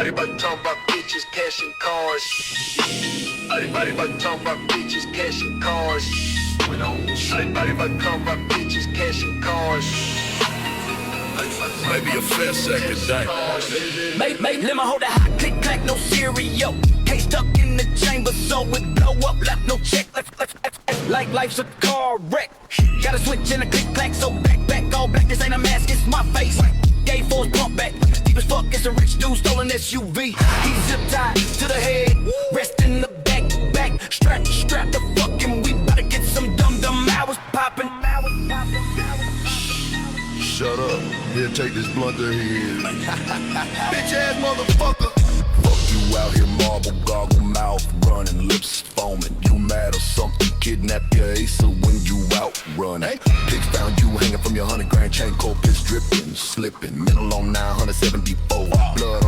Everybody talking about bitches, cash and cars. Everybody talking about bitches, cash and cars. Everybody talking about bitches, cash and cars. Maybe a fair second thing. Mate, let me hold that hot click clack, no cereal. Case stuck in the chamber, so it blow up, left no check. Like life's a car wreck. Got a switch and a click clack, so back, all black. This ain't a mask, it's my face. Gay force pump back, deep as fuck. It's a rich dude stolen SUV. He's zip tied to the head, rest in the back. Strap the fucking. We bout to get some dumb hours poppin'. Shut up. Here, take this blunt to here. Bitch ass motherfucker. Fuck you out here, marble goggle mouth running, lips foaming. You mad or something? Kidnap your ace when you out running. Pigs found you hanging from your 100 grand chain, cold piss dripping, slipping. Middle on 974. Blood